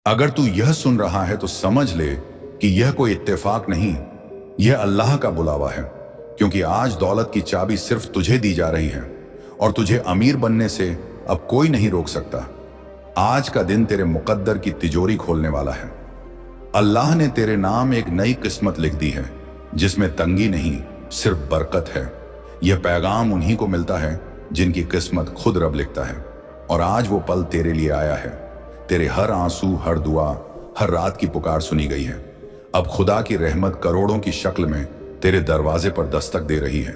अगर तू यह सुन रहा है तो समझ ले कि यह कोई इत्तेफाक नहीं, यह अल्लाह का बुलावा है, क्योंकि आज दौलत की चाबी सिर्फ तुझे दी जा रही है और तुझे अमीर बनने से अब कोई नहीं रोक सकता। आज का दिन तेरे मुकद्दर की तिजोरी खोलने वाला है। अल्लाह ने तेरे नाम एक नई किस्मत लिख दी है जिसमें तंगी नहीं, सिर्फ बरकत है। यह पैगाम उन्हीं को मिलता है जिनकी किस्मत खुद रब लिखता है, और आज वो पल तेरे लिए आया है। तेरे हर आंसू, हर दुआ, हर रात की पुकार सुनी गई है। अब खुदा की रहमत करोड़ों की शक्ल में तेरे दरवाजे पर दस्तक दे रही है।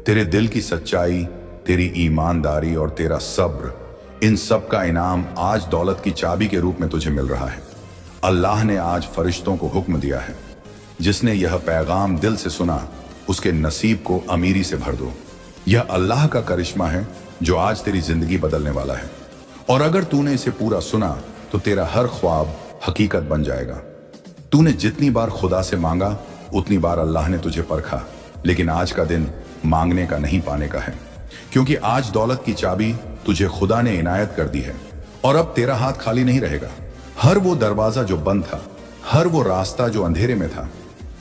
तेरे दिल की सच्चाई, तेरी ईमानदारी और तेरा सब्र, इन सब का इनाम आज दौलत की चाबी के रूप में तुझे मिल रहा है। अल्लाह ने आज फरिश्तों को हुक्म दिया है, जिसने यह पैगाम दिल से सुना उसके नसीब को अमीरी से भर दो। यह अल्लाह का करिश्मा है जो आज तेरी जिंदगी बदलने वाला है, और अगर तूने इसे पूरा सुना तो तेरा हर ख्वाब हकीकत बन जाएगा। तूने जितनी बार खुदा से मांगा उतनी बार अल्लाह ने तुझे परखा, लेकिन आज का दिन मांगने का नहीं पाने का है, क्योंकि आज दौलत की चाबी तुझे खुदा ने इनायत कर दी है और अब तेरा हाथ खाली नहीं रहेगा। हर वो दरवाजा जो बंद था, हर वो रास्ता जो अंधेरे में था,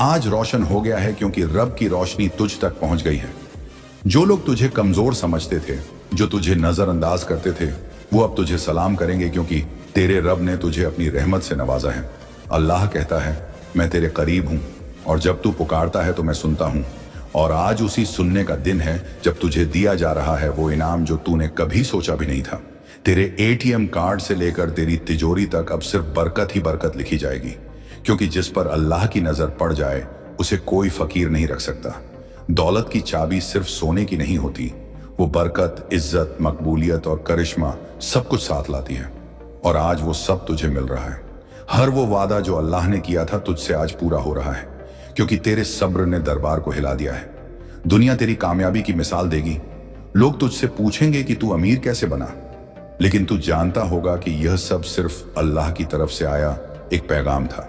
आज रोशन हो गया है, क्योंकि रब की रोशनी तुझ तक पहुंच गई है। जो लोग तुझे कमजोर समझते थे, जो तुझे नजरअंदाज करते थे, वो अब तुझे सलाम करेंगे, क्योंकि तेरे रब ने तुझे अपनी रहमत से नवाजा है। अल्लाह कहता है, मैं तेरे करीब हूं और जब तू पुकारता है तो मैं सुनता हूं। और आज उसी सुनने का दिन है जब तुझे दिया जा रहा है वो इनाम जो तूने कभी सोचा भी नहीं था। तेरे एटीएम कार्ड से लेकर तेरी तिजोरी तक अब सिर्फ बरकत ही बरकत लिखी जाएगी, क्योंकि जिस पर अल्लाह की नजर पड़ जाए उसे कोई फकीर नहीं रख सकता। दौलत की चाबी सिर्फ सोने की नहीं होती, वो बरकत, इज्जत, मकबूलियत और करिश्मा सब कुछ साथ लाती है, और आज वो सब तुझे मिल रहा है। हर वो वादा जो अल्लाह ने किया था तुझसे आज पूरा हो रहा है, क्योंकि तेरे सब्र ने दरबार को हिला दिया है। दुनिया तेरी कामयाबी की मिसाल देगी। लोग तुझसे पूछेंगे कि तू अमीर कैसे बना, लेकिन तू जानता होगा कि यह सब सिर्फ अल्लाह की तरफ से आया एक पैगाम था।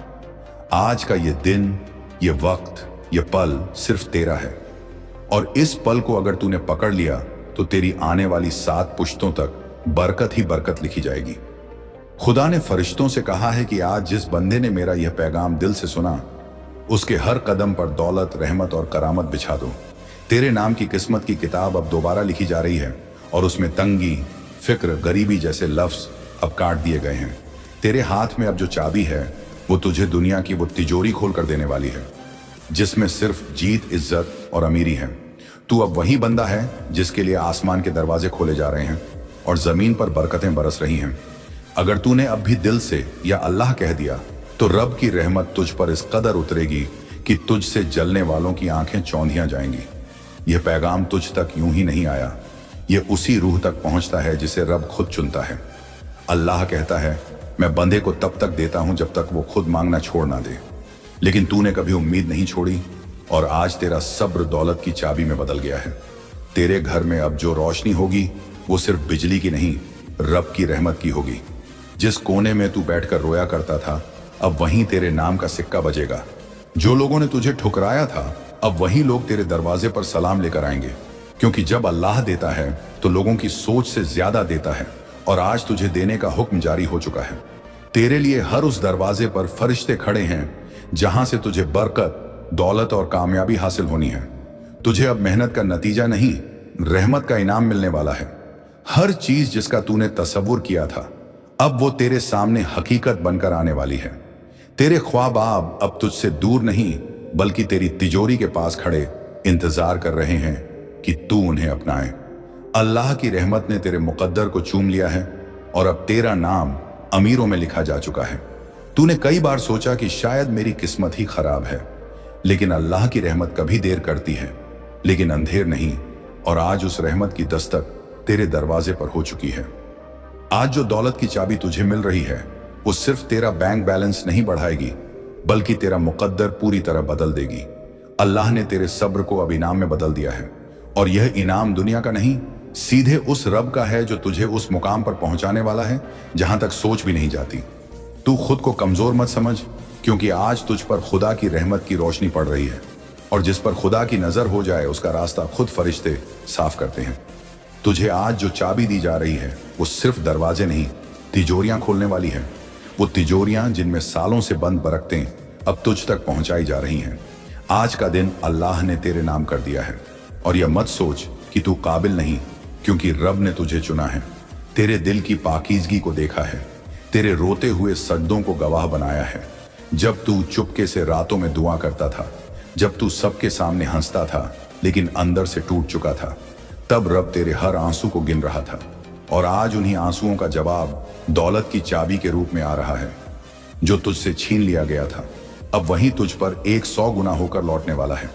आज का ये दिन, ये वक्त, ये पल सिर्फ तेरा है, और इस पल को अगर तूने पकड़ लिया तो तेरी आने वाली 7 पुश्तों तक बरकत ही बरकत लिखी जाएगी। खुदा ने फरिश्तों से कहा है कि आज जिस बंदे ने मेरा यह पैगाम दिल से सुना, उसके हर कदम पर दौलत, रहमत और करामत बिछा दो। तेरे नाम की किस्मत की किताब अब दोबारा लिखी जा रही है, और उसमें तंगी, फिक्र, गरीबी जैसे लफ्ज अब काट दिए गए हैं। तेरे हाथ में अब जो चाबी है वो तुझे दुनिया की वो तिजोरी खोल कर देने वाली है, जिसमें सिर्फ जीत, इज्जत और अमीरी है। तू अब वही बंदा है जिसके लिए आसमान के दरवाजे खोले जा रहे हैं और जमीन पर बरकतें बरस रही हैं। अगर तूने अब भी दिल से या अल्लाह कह दिया तो रब की रहमत तुझ पर इस कदर उतरेगी कि तुझसे जलने वालों की आंखें चौंधियां जाएंगी। यह पैगाम तुझ तक यूं ही नहीं आया, यह उसी रूह तक पहुंचता है जिसे रब खुद चुनता है। अल्लाह कहता है, मैं बंदे को तब तक देता हूं जब तक वो खुद मांगना छोड़ ना दे। लेकिन तूने कभी उम्मीद नहीं छोड़ी, और आज तेरा सब्र दौलत की चाबी में बदल गया है। तेरे घर में अब जो रोशनी होगी वो सिर्फ बिजली की नहीं, रब की रहमत की होगी। जिस कोने में तू बैठकर रोया करता था, अब वहीं तेरे नाम का सिक्का बजेगा। जो लोगों ने तुझे ठुकराया था, अब वही लोग तेरे दरवाजे पर सलाम लेकर आएंगे, क्योंकि जब अल्लाह देता है तो लोगों की सोच से ज्यादा देता है, और आज तुझे देने का हुक्म जारी हो चुका है। तेरे लिए हर उस दरवाजे पर फरिश्ते खड़े हैं जहां से तुझे बरकत, दौलत और कामयाबी हासिल होनी है। तुझे अब मेहनत का नतीजा नहीं, रहमत का इनाम मिलने वाला है। हर चीज जिसका तूने तसव्वुर किया था, अब वो तेरे सामने हकीकत बनकर आने वाली है। तेरे ख्वाब अब तुझसे दूर नहीं, बल्कि तेरी तिजोरी के पास खड़े इंतजार कर रहे हैं कि तू उन्हें अपनाए। अल्लाह की रहमत ने तेरे मुकद्दर को चूम लिया है, और अब तेरा नाम अमीरों में लिखा जा चुका है। तूने कई बार सोचा कि शायद मेरी किस्मत ही खराब है, लेकिन अल्लाह की रहमत कभी देर करती है लेकिन अंधेर नहीं, और आज उस रहमत की दस्तक तेरे दरवाजे पर हो चुकी है। आज जो दौलत की चाबी तुझे मिल रही है वो सिर्फ तेरा बैंक बैलेंस नहीं बढ़ाएगी, बल्कि तेरा मुकद्दर पूरी तरह बदल देगी। अल्लाह ने तेरे सब्र को अब इनाम में बदल दिया है, और यह इनाम दुनिया का नहीं, सीधे उस रब का है जो तुझे उस मुकाम पर पहुंचाने वाला है जहां तक सोच भी नहीं जाती। तू खुद को कमजोर मत समझ, क्योंकि आज तुझ पर खुदा की रहमत की रोशनी पड़ रही है, और जिस पर खुदा की नजर हो जाए उसका रास्ता खुद फरिश्ते साफ करते हैं। तुझे आज जो चाबी दी जा रही है वो सिर्फ दरवाजे नहीं, तिजोरियां खोलने वाली है। वो तिजोरियां जिनमें सालों से बंद बरकतें अब तुझ तक पहुंचाई जा रही हैं। आज का दिन अल्लाह ने तेरे नाम कर दिया है, और यह मत सोच कि तू काबिल नहीं, क्योंकि रब ने तुझे चुना है। तेरे दिल की पाकीज़गी को देखा है, तेरे रोते हुए सजदों को गवाह बनाया है। जब तू चुपके से रातों में दुआ करता था, जब तू सबके सामने हंसता था लेकिन अंदर से टूट चुका था, तब रब तेरे हर आंसू को गिन रहा था। और आज उन्हीं आंसुओं का जवाब दौलत की चाबी के रूप में आ रहा है, जो तुझसे छीन लिया गया था अब वहीं तुझ पर 100 गुना होकर लौटने वाला है।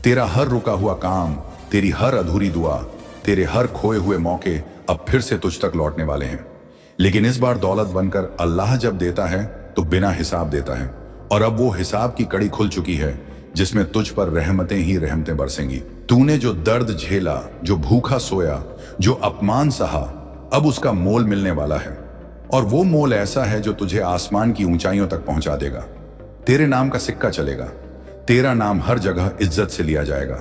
तेरा हर रुका हुआ काम, तेरी हर अधूरी दुआ, तेरे हर खोए हुए मौके अब फिर से तुझ तक लौटने वाले हैं। लेकिन इस बार दौलत बनकर अल्लाह जब देता है तो बिना हिसाब देता है, और अब वो हिसाब की कड़ी खुल चुकी है जिसमें तुझ पर रहमतें ही रहमतें बरसेंगी। तूने जो दर्द झेला, जो भूखा सोया, जो अपमान सहा, अब उसका मोल मिलने वाला है, और वो मोल ऐसा है जो तुझे आसमान की ऊंचाइयों तक पहुंचा देगा। तेरे नाम का सिक्का चलेगा, तेरा नाम हर जगह इज्जत से लिया जाएगा,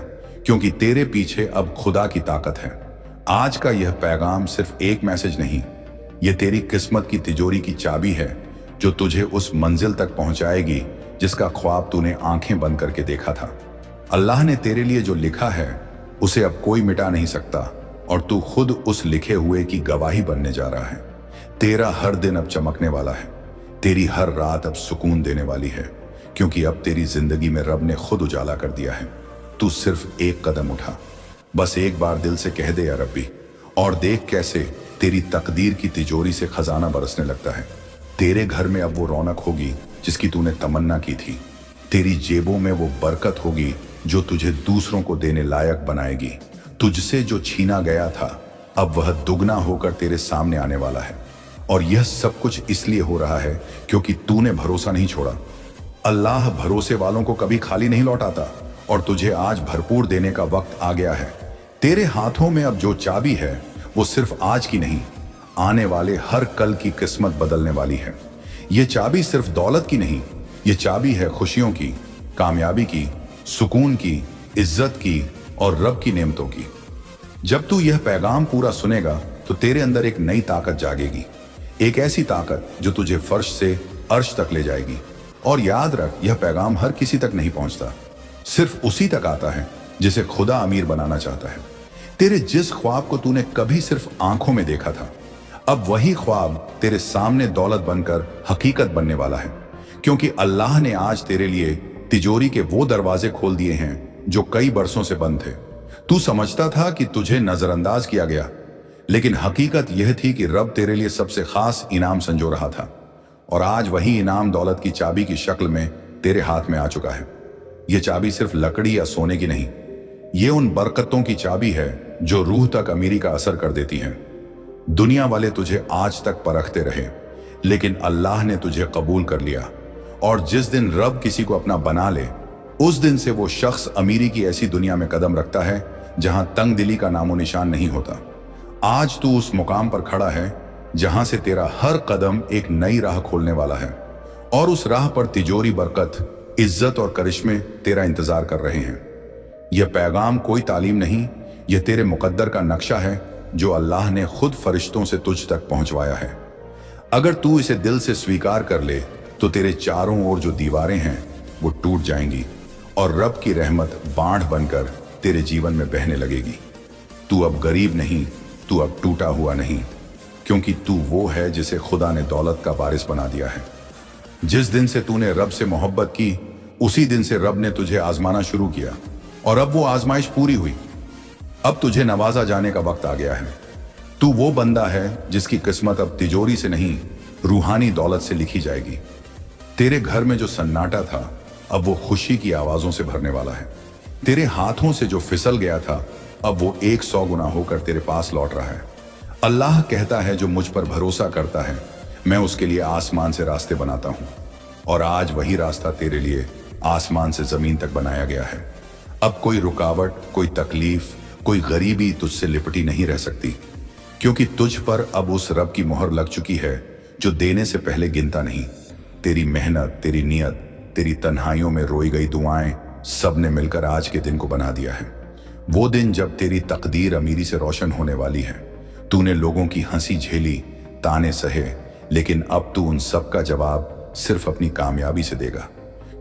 क्योंकि तेरे पीछे अब खुदा की ताकत है। आज का यह पैगाम सिर्फ एक मैसेज नहीं, यह तेरी किस्मत की तिजोरी की चाबी है, जो तुझे उस मंजिल तक पहुंचाएगी जिसका ख्वाब तूने आंखें बंद करके देखा था। अल्लाह ने तेरे लिए जो लिखा है उसे अब कोई मिटा नहीं सकता, और तू खुद उस लिखे हुए की गवाही बनने जा रहा है। तेरा हर दिन अब चमकने वाला है, तेरी हर रात अब सुकून देने वाली है, क्योंकि अब तेरी जिंदगी में रब ने खुद उजाला कर दिया है। तू सिर्फ एक कदम उठा, बस एक बार दिल से कह दे या रब्बी, और देख कैसे तेरी तकदीर की तिजोरी से खजाना बरसने लगता है। तेरे घर में अब वो रौनक होगी जिसकी तूने तमन्ना की थी। तेरी जेबों में वो बरकत होगी जो तुझे दूसरों को देने लायक बनाएगी। तुझसे जो छीना गया था अब वह दुगना होकर तेरे सामने आने वाला है, और यह सब कुछ इसलिए हो रहा है क्योंकि तूने भरोसा नहीं छोड़ा। अल्लाह भरोसे वालों को कभी खाली नहीं लौटाता, और तुझे आज भरपूर देने का वक्त आ गया है। तेरे हाथों में अब जो चाबी है वो सिर्फ आज की नहीं, आने वाले हर कल की किस्मत बदलने वाली है। ये चाबी सिर्फ दौलत की नहीं, ये चाबी है खुशियों की, कामयाबी की, सुकून की, इज्जत की और रब की नेमतों की। जब तू यह पैगाम पूरा सुनेगा तो तेरे अंदर एक नई ताकत जागेगी, एक ऐसी ताकत जो तुझे फर्श से अर्श तक ले जाएगी। और याद रख, यह पैगाम हर किसी तक नहीं पहुंचता, सिर्फ उसी तक आता है जिसे खुदा अमीर बनाना चाहता है। तेरे जिस ख्वाब को तूने कभी सिर्फ आंखों में देखा था, अब वही ख्वाब तेरे सामने दौलत बनकर हकीकत बनने वाला है, क्योंकि अल्लाह ने आज तेरे लिए तिजोरी के वो दरवाजे खोल दिए हैं जो कई बरसों से बंद थे। तू समझता था कि तुझे नजरअंदाज किया गया, लेकिन हकीकत यह थी कि रब तेरे लिए सबसे खास इनाम संजो रहा था, और आज वही इनाम दौलत की चाबी की शक्ल में तेरे हाथ में आ चुका है। यह चाबी सिर्फ लकड़ी या सोने की नहीं, ये उन बरकतों की चाबी है जो रूह तक अमीरी का असर कर देती हैं। दुनिया वाले तुझे आज तक परखते रहे, लेकिन अल्लाह ने तुझे कबूल कर लिया, और जिस दिन रब किसी को अपना बना ले, उस दिन से वो शख्स अमीरी की ऐसी दुनिया में कदम रखता है जहां तंग दिली का नामो निशान नहीं होता। आज तू उस मुकाम पर खड़ा है जहां से तेरा हर कदम एक नई राह खोलने वाला है, और उस राह पर तिजोरी बरकत, इज्जत और करिश्मे तेरा इंतजार कर रहे हैं। यह पैगाम कोई तालीम नहीं, यह तेरे मुकद्दर का नक्शा है जो अल्लाह ने खुद फरिश्तों से तुझ तक पहुंचवाया है। अगर तू इसे दिल से स्वीकार कर ले तो तेरे चारों ओर जो दीवारें हैं वो टूट जाएंगी, और रब की रहमत बाढ़ बनकर तेरे जीवन में बहने लगेगी। तू अब गरीब नहीं, तू अब टूटा हुआ नहीं, क्योंकि तू वो है जिसे खुदा ने दौलत का वारिस बना दिया है। जिस दिन से तूने रब से मोहब्बत की, उसी दिन से रब ने तुझे आजमाना शुरू किया, और अब वो आजमाइश पूरी हुई। अब तुझे नवाजा जाने का वक्त आ गया है। तू वो बंदा है जिसकी किस्मत अब तिजोरी से नहीं, रूहानी दौलत से लिखी जाएगी। तेरे घर में जो सन्नाटा था अब वो खुशी की आवाजों से भरने वाला है। तेरे हाथों से जो फिसल गया था अब वो 100 गुना होकर तेरे पास लौट रहा है। अल्लाह कहता है, जो मुझ पर भरोसा करता है मैं उसके लिए आसमान से रास्ते बनाता हूं, और आज वही रास्ता तेरे लिए आसमान से जमीन तक बनाया गया है। अब कोई रुकावट, कोई तकलीफ, कोई गरीबी तुझसे लिपटी नहीं रह सकती, क्योंकि तुझ पर अब उस रब की मोहर लग चुकी है जो देने से पहले गिनता नहीं। तेरी मेहनत, तेरी नियत, तेरी तन्हाइयों में रोई गई दुआएं, सब ने मिलकर आज के दिन को बना दिया है। वो दिन जब तेरी तकदीर अमीरी से रोशन होने वाली है। तूने लोगों की हंसी झेली, ताने सहे, लेकिन अब तू उन सब का जवाब सिर्फ अपनी कामयाबी से देगा,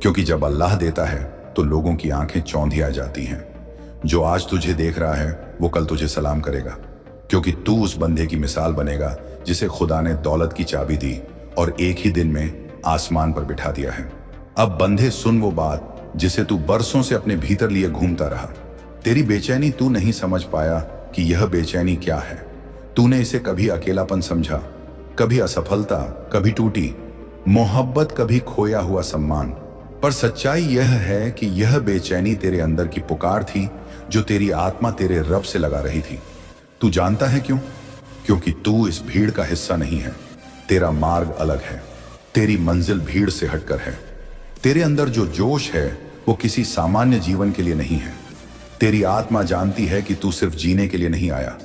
क्योंकि जब अल्लाह देता है तो लोगों की आंखें चौंधिया जाती हैं। जो आज तुझे देख रहा है वो कल तुझे सलाम करेगा, क्योंकि तू उस बंदे की मिसाल बनेगा जिसे खुदा ने दौलत की चाबी दी और एक ही दिन में आसमान पर बिठा दिया है। अब बंदे सुन वो बात जिसे तू बरसों से अपने भीतर लिए घूमता रहा। तेरी बेचैनी तू नहीं समझ पाया कि यह बेचैनी क्या है। तूने इसे कभी अकेलापन समझा, कभी असफलता, कभी टूटी मोहब्बत, कभी खोया हुआ सम्मान। पर सच्चाई यह है कि यह बेचैनी तेरे अंदर की पुकार थी जो तेरी आत्मा तेरे रब से लगा रही थी। तू जानता है क्यों? क्योंकि तू इस भीड़ का हिस्सा नहीं है। तेरा मार्ग अलग है, तेरी मंजिल भीड़ से हटकर है। तेरे अंदर जो जोश है वो किसी सामान्य जीवन के लिए नहीं है। तेरी आत्मा जानती है कि तू सिर्फ जीने के लिए नहीं आया,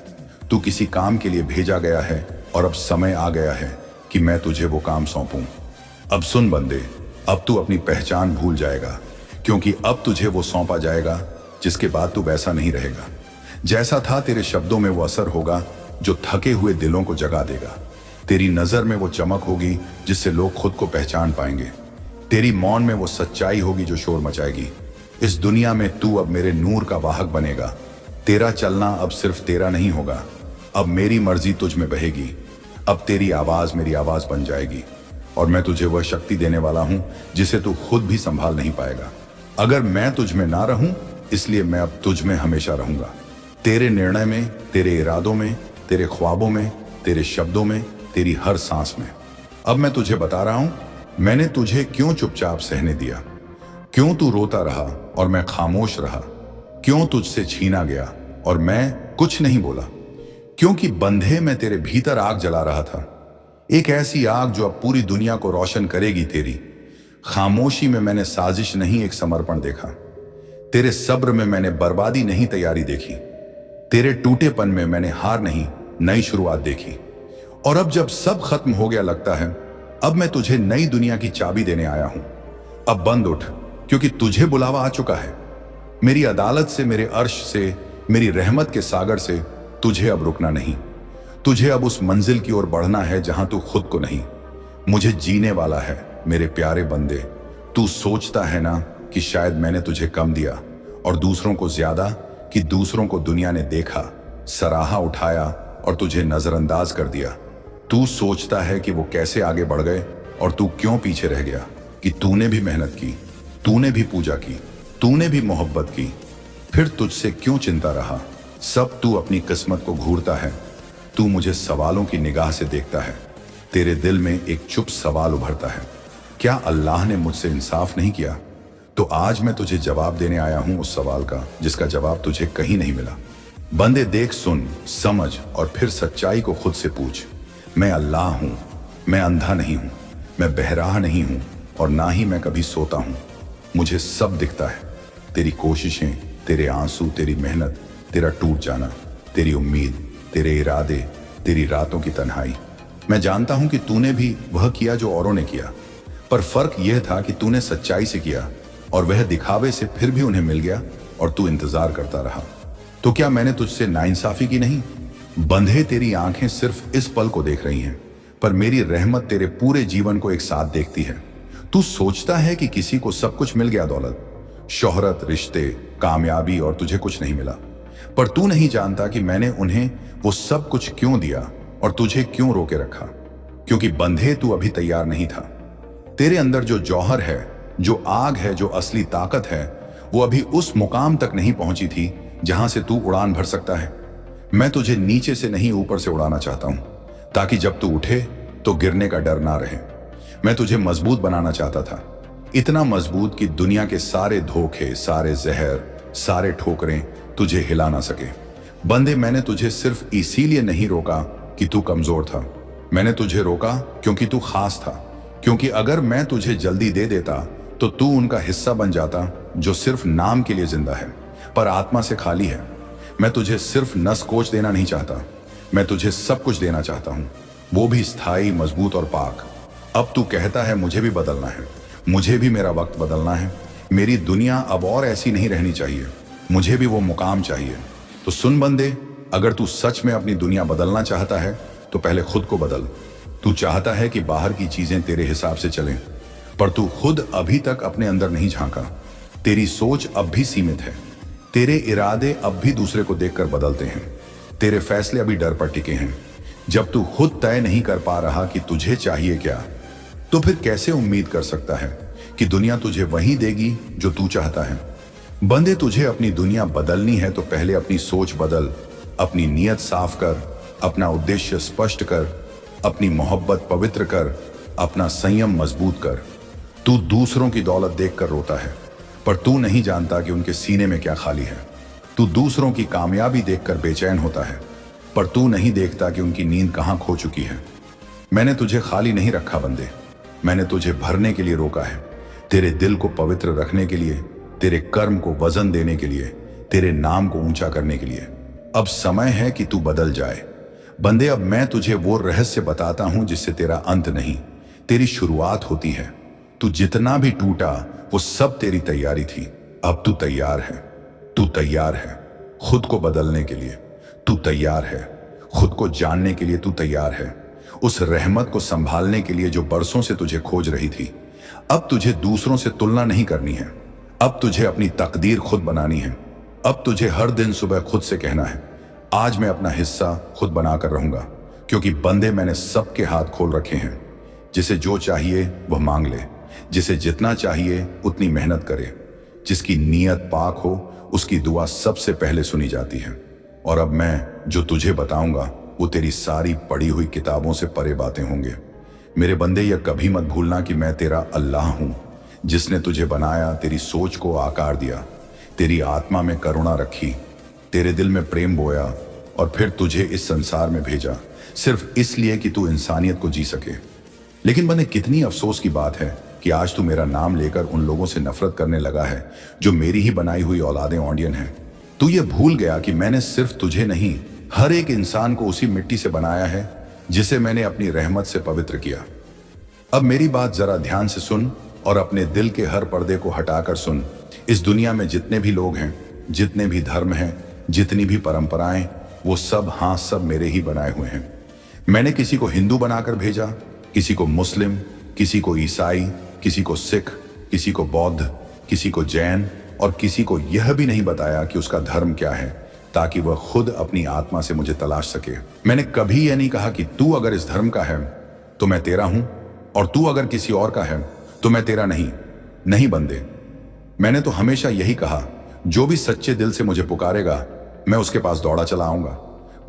तू किसी काम के लिए भेजा गया है और अब समय आ गया है कि मैं तुझे वो काम सौंपूं। अब सुन बंदे, अब तू अपनी पहचान भूल जाएगा, क्योंकि अब तुझे वो सौंपा जाएगा जिसके बाद तू वैसा नहीं रहेगा जैसा था। तेरे शब्दों में वो असर होगा जो थके हुए दिलों को जगा देगा। तेरी नजर में वो चमक होगी जिससे लोग खुद को पहचान पाएंगे। तेरी मौन में वो सच्चाई होगी जो शोर मचाएगी। इस दुनिया में तू अब मेरे नूर का वाहक बनेगा। तेरा चलना अब सिर्फ तेरा नहीं होगा, अब मेरी मर्जी तुझ में बहेगी। अब तेरी आवाज मेरी आवाज बन जाएगी और मैं तुझे वह शक्ति देने वाला हूं जिसे तू खुद भी संभाल नहीं पाएगा। अगर मैं तुझ में ना रहूं, इसलिए मैं अब तुझ में हमेशा रहूंगा। तेरे निर्णय में, तेरे इरादों में, तेरे ख्वाबों में, तेरे शब्दों में, तेरी हर सांस में। अब मैं तुझे बता रहा हूं, मैंने तुझे क्यों चुपचाप सहने दिया, क्यों तू रोता रहा और मैं खामोश रहा, क्यों तुझसे छीना गया और मैं कुछ नहीं बोला। क्योंकि बंधे मैं तेरे भीतर आग जला रहा था, एक ऐसी आग जो अब पूरी दुनिया को रोशन करेगी। तेरी खामोशी में मैंने साजिश नहीं, एक समर्पण देखा। तेरे सब्र में मैंने बर्बादी नहीं, तैयारी देखी। तेरे टूटेपन में मैंने हार नहीं, नई शुरुआत देखी। और अब जब सब खत्म हो गया लगता है, अब मैं तुझे नई दुनिया की चाबी देने आया हूं। अब बंद उठ, क्योंकि तुझे बुलावा आ चुका है। मेरी अदालत से, मेरे अर्श से, मेरी रहमत के सागर से तुझे अब रुकना नहीं। तुझे अब उस मंजिल की ओर बढ़ना है जहां तू खुद को नहीं, मुझे जीने वाला है। मेरे प्यारे बंदे, तू सोचता है ना कि शायद मैंने तुझे कम दिया और दूसरों को ज्यादा, कि दूसरों को दुनिया ने देखा, सराहा, उठाया और तुझे नजरअंदाज कर दिया। तू सोचता है कि वो कैसे आगे बढ़ गए और तू क्यों पीछे रह गया, कि तूने भी मेहनत की, तूने भी पूजा की, तूने भी मोहब्बत की, फिर तुझसे क्यों चिंता रहा। सब तू अपनी किस्मत को घूरता है। तू मुझे सवालों की निगाह से देखता है। तेरे दिल में एक चुप सवाल उभरता है, क्या अल्लाह ने मुझसे इंसाफ नहीं किया? तो आज मैं तुझे जवाब देने आया हूं उस सवाल का जिसका जवाब तुझे कहीं नहीं मिला। बंदे देख, सुन, समझ और फिर सच्चाई को खुद से पूछ। मैं अल्लाह हूं, मैं अंधा नहीं हूं, मैं बहराह नहीं हूं और ना ही मैं कभी सोता हूं। मुझे सब दिखता है, तेरी कोशिशें, तेरे आंसू, तेरी मेहनत, तेरा टूट जाना, तेरी उम्मीद, तेरे इरादे, तेरी रातों की तन्हाई। मैं जानता हूं कि तूने भी वह किया जो औरों ने किया, पर फर्क यह था कि तूने सच्चाई से किया और वह दिखावे से फिर भी उन्हें मिल गया और तू इंतजार करता रहा। तो क्या मैंने तुझसे नाइंसाफी की नहीं? बंधे, तेरी आंखें सिर्फ इस पल को देख रही हैं, पर मेरी रहमत तेरे पूरे जीवन को एक साथ देखती है। तू सोचता है कि किसी को सब कुछ मिल गया, दौलत, शोहरत, रिश्ते, कामयाबी, और तुझे कुछ नहीं मिला। पर तू नहीं जानता कि मैंने उन्हें वो सब कुछ क्यों दिया और तुझे क्यों रोके रखा। क्योंकि बंधे, तू अभी तैयार नहीं था। तेरे अंदर जो जौहर है, जो आग है, जो असली ताकत है, वो अभी उस मुकाम तक नहीं पहुंची थी जहां से तू उड़ान भर सकता है। मैं तुझे नीचे से नहीं, ऊपर से उड़ाना चाहता हूं, ताकि जब तू उठे तो गिरने का डर ना रहे। मैं तुझे मजबूत बनाना चाहता था, इतना मजबूत कि दुनिया के सारे धोखे, सारे जहर, सारे ठोकरें तुझे हिला ना सके। बंदे, मैंने तुझे सिर्फ इसीलिए नहीं रोका कि तू कमजोर था। मैंने तुझे रोका क्योंकि तू खास था। क्योंकि अगर मैं तुझे जल्दी दे देता तो तू उनका हिस्सा बन जाता जो सिर्फ नाम के लिए जिंदा है पर आत्मा से खाली है। मैं तुझे सिर्फ नस कोच देना नहीं चाहता, मैं तुझे सब कुछ देना चाहता हूं, वो भी स्थायी, मजबूत और पाक। अब तू कहता है मुझे भी बदलना है, मुझे भी मेरा वक्त बदलना है, मेरी दुनिया अब और ऐसी नहीं रहनी चाहिए, मुझे भी वो मुकाम चाहिए। तो सुन बंदे, अगर तू सच में अपनी दुनिया बदलना चाहता है तो पहले खुद को बदल। तू चाहता है कि बाहर की चीजें तेरे हिसाब से चलें, पर तू खुद अभी तक अपने अंदर नहीं झांका। तेरी सोच अब भी सीमित है, तेरे इरादे अब भी दूसरे को देखकर बदलते हैं, तेरे फैसले अभी डर पर टिके हैं। जब तू खुद तय नहीं कर पा रहा कि तुझे चाहिए क्या, तो फिर कैसे उम्मीद कर सकता है कि दुनिया तुझे वही देगी जो तू चाहता है। बंदे, तुझे अपनी दुनिया बदलनी है तो पहले अपनी सोच बदल, अपनी नीयत साफ कर, अपना उद्देश्य स्पष्ट कर, अपनी मोहब्बत पवित्र कर, अपना संयम मजबूत कर। तू दूसरों की दौलत देखकर रोता है, पर तू नहीं जानता कि उनके सीने में क्या खाली है। तू दूसरों की कामयाबी देखकर बेचैन होता है, पर तू नहीं देखता कि उनकी नींद कहां खो चुकी है। मैंने तुझे खाली नहीं रखा बंदे, मैंने तुझे भरने के लिए रोका है, तेरे दिल को पवित्र रखने के लिए, तेरे कर्म को वजन देने के लिए, तेरे नाम को ऊंचा करने के लिए। अब समय है कि तू बदल जाए बंदे। अब मैं तुझे वो रहस्य बताता हूं जिससे तेरा अंत नहीं, तेरी शुरुआत होती है। तू जितना भी टूटा वो सब तेरी तैयारी थी। अब तू तैयार है, तू तैयार है खुद को बदलने के लिए, तू तैयार है खुद को जानने के लिए, तू तैयार है उस रहमत को संभालने के लिए जो बरसों से तुझे खोज रही थी। अब तुझे दूसरों से तुलना नहीं करनी है, अब तुझे अपनी तकदीर खुद बनानी है। अब तुझे हर दिन सुबह खुद से कहना है, आज मैं अपना हिस्सा खुद बनाकर रहूंगा, क्योंकि बंदे मैंने सबके हाथ खोल रखे हैं। जिसे जो चाहिए वह मांग ले, जिसे जितना चाहिए उतनी मेहनत करे। जिसकी नीयत पाक हो उसकी दुआ सबसे पहले सुनी जाती है। और अब मैं जो तुझे बताऊंगा वो तेरी सारी पढ़ी हुई किताबों से परे बातें होंगे। मेरे बंदे, यह कभी मत भूलना कि मैं तेरा अल्लाह हूं, जिसने तुझे बनाया, तेरी सोच को आकार दिया, तेरी आत्मा में करुणा रखी, तेरे दिल में प्रेम बोया और फिर तुझे इस संसार में भेजा, सिर्फ इसलिए कि तू इंसानियत को जी सके। लेकिन बंदे, कितनी अफसोस की बात है कि आज तू मेरा नाम लेकर उन लोगों से नफरत करने लगा है जो मेरी ही बनाई हुई औलादे ओंडियन हैं। तू ये भूल गया कि मैंने सिर्फ तुझे नहीं, हर एक इंसान को उसी मिट्टी से बनाया है जिसे मैंने अपनी रहमत से पवित्र किया। अब मेरी बात जरा ध्यान से सुन और अपने दिल के हर पर्दे को हटाकर सुन। इस दुनिया में जितने भी लोग हैं, जितने भी धर्म हैं, जितनी भी परंपराएं, वो सब, हाँ सब मेरे ही बनाए हुए हैं। मैंने किसी को हिंदू बनाकर भेजा, किसी को मुस्लिम, किसी को ईसाई, किसी को सिख, किसी को बौद्ध, किसी को जैन, और किसी को यह भी नहीं बताया कि उसका धर्म क्या है, ताकि वह खुद अपनी आत्मा से मुझे तलाश सके। मैंने कभी यह नहीं कहा कि तू अगर इस धर्म का है तो मैं तेरा हूं, और तू अगर किसी और का है तो मैं तेरा नहीं। नहीं बंदे, मैंने तो हमेशा यही कहा, जो भी सच्चे दिल से मुझे पुकारेगा मैं उसके पास दौड़ा चला आऊंगा।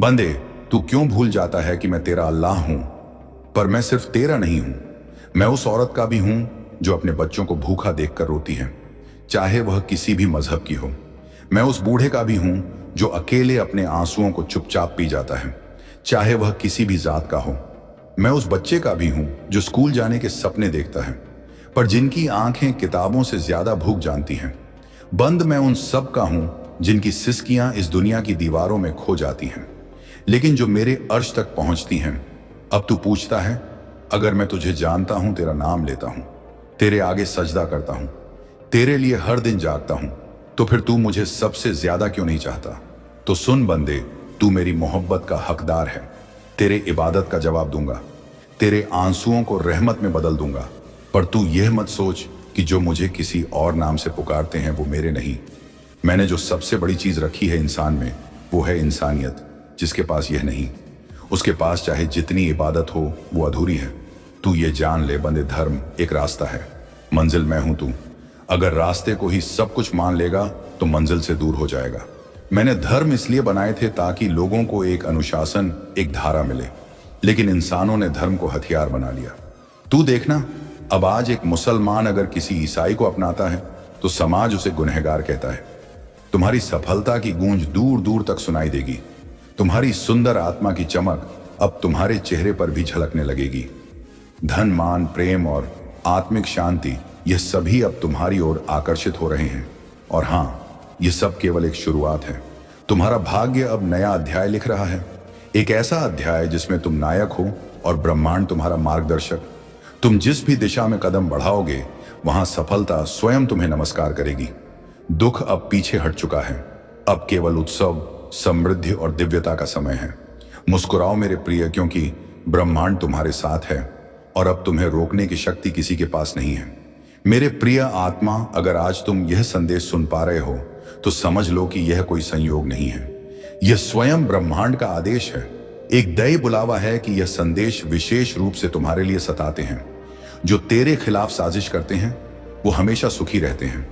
बंदे, तू क्यों भूल जाता है कि मैं तेरा अल्लाह हूं? पर मैं सिर्फ तेरा नहीं हूं, मैं उस औरत का भी हूं जो अपने बच्चों को भूखा देखकर रोती है, चाहे वह किसी भी मजहब की हो। मैं उस बूढ़े का भी हूं जो अकेले अपने आंसुओं को चुपचाप पी जाता है, चाहे वह किसी भी जात का हो। मैं उस बच्चे का भी हूं जो स्कूल जाने के सपने देखता है, पर जिनकी आंखें किताबों से ज्यादा भूख जानती हैं। बंद, मैं उन सब का हूं जिनकी सिसकियां इस दुनिया की दीवारों में खो जाती हैं, लेकिन जो मेरे अर्श तक पहुंचती हैं। अब तू पूछता है, अगर मैं तुझे जानता हूं, तेरा नाम लेता हूं, तेरे आगे सजदा करता हूं, तेरे लिए हर दिन जागता हूं, तो फिर तू मुझे सबसे ज्यादा क्यों नहीं चाहता? तो सुन बंदे, तू मेरी मोहब्बत का हकदार है। तेरे इबादत का जवाब दूंगा, तेरे आंसुओं को रहमत में बदल दूंगा। पर तू यह मत सोच कि जो मुझे किसी और नाम से पुकारते हैं वो मेरे नहीं। मैंने जो सबसे बड़ी चीज रखी है इंसान में, वो है इंसानियत। जिसके पास यह नहीं, उसके पास चाहे जितनी इबादत हो वो अधूरी है। तू ये जान ले बंदे, धर्म एक रास्ता है, मंजिल मैं हूं तू। अगर रास्ते को ही सब कुछ मान लेगा तो मंजिल से दूर हो जाएगा। मैंने धर्म इसलिए बनाए थे ताकि लोगों को एक अनुशासन, एक धारा मिले, लेकिन इंसानों ने धर्म को हथियार बना लिया। तू देखना, अब आज एक मुसलमान अगर किसी ईसाई को अपनाता है तो समाज उसे गुनहगार कहता है। तुम्हारी सफलता की गूंज दूर दूर तक सुनाई देगी। तुम्हारी सुंदर आत्मा की चमक अब तुम्हारे चेहरे पर भी झलकने लगेगी। धन, मान, प्रेम और आत्मिक शांति, यह सभी अब तुम्हारी ओर आकर्षित हो रहे हैं। और हाँ, यह सब केवल एक शुरुआत है। तुम्हारा भाग्य अब नया अध्याय लिख रहा है, एक ऐसा अध्याय जिसमें तुम नायक हो और ब्रह्मांड तुम्हारा मार्गदर्शक। तुम जिस भी दिशा में कदम बढ़ाओगे वहां सफलता स्वयं तुम्हें नमस्कार करेगी। दुख अब पीछे हट चुका है, अब केवल उत्सव, समृद्धि और दिव्यता का समय है। मुस्कुराओ मेरे प्रिय, क्योंकि ब्रह्मांड तुम्हारे साथ है और अब तुम्हें रोकने की शक्ति किसी के पास नहीं है। मेरे प्रिय आत्मा, अगर आज तुम यह संदेश सुन पा रहे हो तो समझ लो कि यह कोई संयोग नहीं है, यह स्वयं ब्रह्मांड का आदेश है। एक दैवी बुलावा है कि यह संदेश विशेष रूप से तुम्हारे लिए सताते हैं। जो तेरे खिलाफ साजिश करते हैं वो हमेशा सुखी रहते हैं,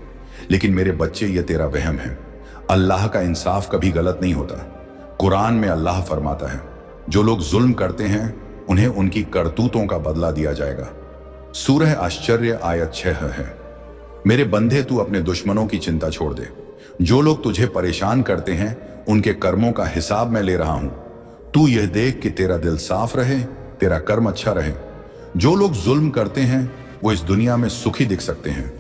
लेकिन मेरे बच्चे, यह तेरा वहम है। अल्लाह का इंसाफ कभी गलत नहीं होता। कुरान में अल्लाह फरमाता है, जो लोग जुल्म करते हैं उन्हें उनकी करतूतों का बदला दिया जाएगा। सूरह आश्चर्य आयत 6 है। मेरे बंदे, तू अपने दुश्मनों की चिंता छोड़ दे। जो लोग तुझे परेशान करते हैं उनके कर्मों का हिसाब मैं ले रहा हूं। तू यह देख कि तेरा दिल साफ रहे, तेरा कर्म अच्छा रहे। जो लोग जुल्म करते हैं वो इस दुनिया में सुखी दिख सकते हैं,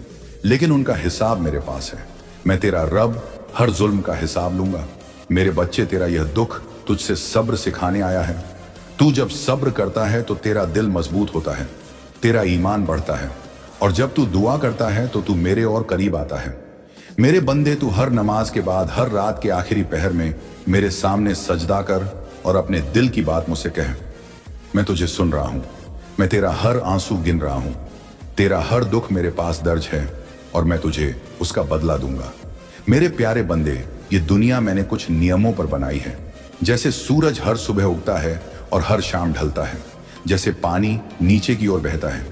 लेकिन उनका हिसाब मेरे पास है। मैं तेरा रब हर जुल्म का हिसाब लूंगा। मेरे बच्चे, तेरा यह दुख तुझसे सब्र सिखाने आया है। तू जब सब्र करता है तो तेरा दिल मजबूत होता है, तेरा ईमान बढ़ता है, और जब तू दुआ करता है तो तू मेरे और करीब आता है। मेरे बंदे, तू हर नमाज के बाद, हर रात के आखिरी पहर में मेरे सामने सजदा कर और अपने दिल की बात मुझसे कह। मैं तुझे सुन रहा हूं, मैं तेरा हर आंसू गिन रहा हूं। तेरा हर दुख मेरे पास दर्ज है और मैं तुझे उसका बदला दूंगा। मेरे प्यारे बंदे, ये दुनिया मैंने कुछ नियमों पर बनाई है। जैसे सूरज हर सुबह उगता है और हर शाम ढलता है, जैसे पानी नीचे की ओर बहता है,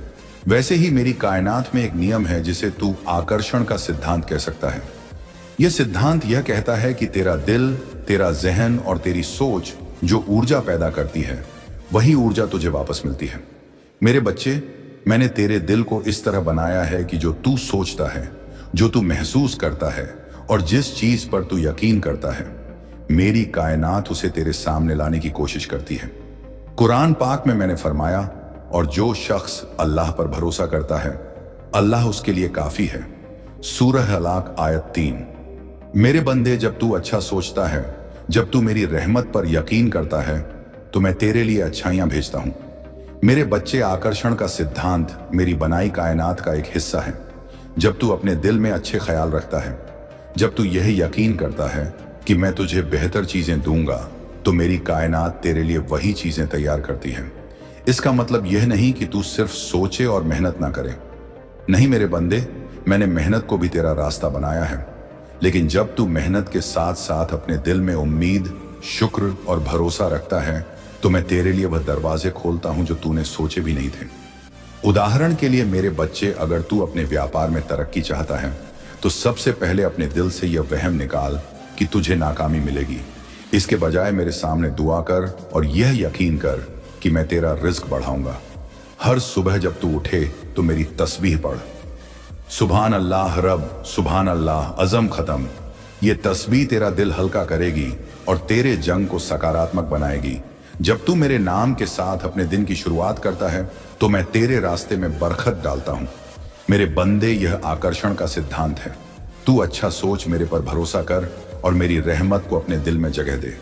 वैसे ही मेरी कायनात में एक नियम है जिसे तू आकर्षण का सिद्धांत कह सकता है। यह सिद्धांत यह कहता है कि तेरा दिल, तेरा जहन और तेरी सोच जो ऊर्जा पैदा करती है, वही ऊर्जा तुझे वापस मिलती है। मेरे बच्चे, मैंने तेरे दिल को इस तरह बनाया है कि जो तू सोचता है, जो तू महसूस करता है और जिस चीज पर तू यकीन करता है, मेरी कायनात उसे तेरे सामने लाने की कोशिश करती है। कुरान पाक में मैंने फरमाया, और जो शख्स अल्लाह पर भरोसा करता है, अल्लाह उसके लिए काफी है। सूरह हलाक आयत 3। मेरे बंदे, जब तू अच्छा सोचता है, जब तू मेरी रहमत पर यकीन करता है, तो मैं तेरे लिए अच्छाइयां भेजता हूं। मेरे बच्चे, आकर्षण का सिद्धांत मेरी बनाई कायनात का एक हिस्सा है। जब तू अपने दिल में अच्छे ख्याल रखता है, जब तू यह यकीन करता है कि मैं तुझे बेहतर चीजें दूंगा, तो मेरी कायनात तेरे लिए वही चीजें तैयार करती है। इसका मतलब यह नहीं कि तू सिर्फ सोचे और मेहनत ना करे। नहीं मेरे बंदे, मैंने मेहनत को भी तेरा रास्ता बनाया है, लेकिन जब तू मेहनत के साथ साथ अपने दिल में उम्मीद, शुक्र और भरोसा रखता है, तो मैं तेरे लिए वह दरवाजे खोलता हूं जो तूने सोचे भी नहीं थे। उदाहरण के लिए मेरे बच्चे, अगर तू अपने व्यापार में तरक्की चाहता है तो सबसे पहले अपने दिल से यह वहम निकाल कि तुझे नाकामी मिलेगी। इसके बजाय मेरे सामने दुआ कर और यह यकीन कर कि मैं तेरा रिज्क बढ़ाऊंगा। हर सुबह जब तू उठे तो मेरी तस्बीह पढ़, सुभान अल्लाह रब, सुभान अल्लाह अज़म खत्म। ये तस्बीह तेरा दिल हल्का करेगी और तेरे जंग को सकारात्मक बनाएगी। जब तू मेरे नाम के साथ अपने दिन की शुरुआत करता है तो मैं तेरे रास्ते में बरकत डालता हूं। मेरे बंदे, यह आकर्षण का सिद्धांत है। तू अच्छा सोच, मेरे पर भरोसा कर और मेरी रहमत को अपने दिल में जगह दे।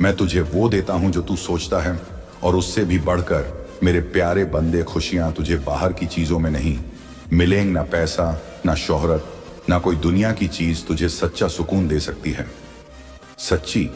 मैं तुझे वो देता हूं जो तू सोचता है, और उससे भी बढ़कर मेरे प्यारे बंदे, खुशियां तुझे बाहर की चीजों में नहीं मिलेंगी। ना पैसा, ना शोहरत, ना कोई दुनिया की चीज तुझे सच्चा सुकून दे सकती है। सच्ची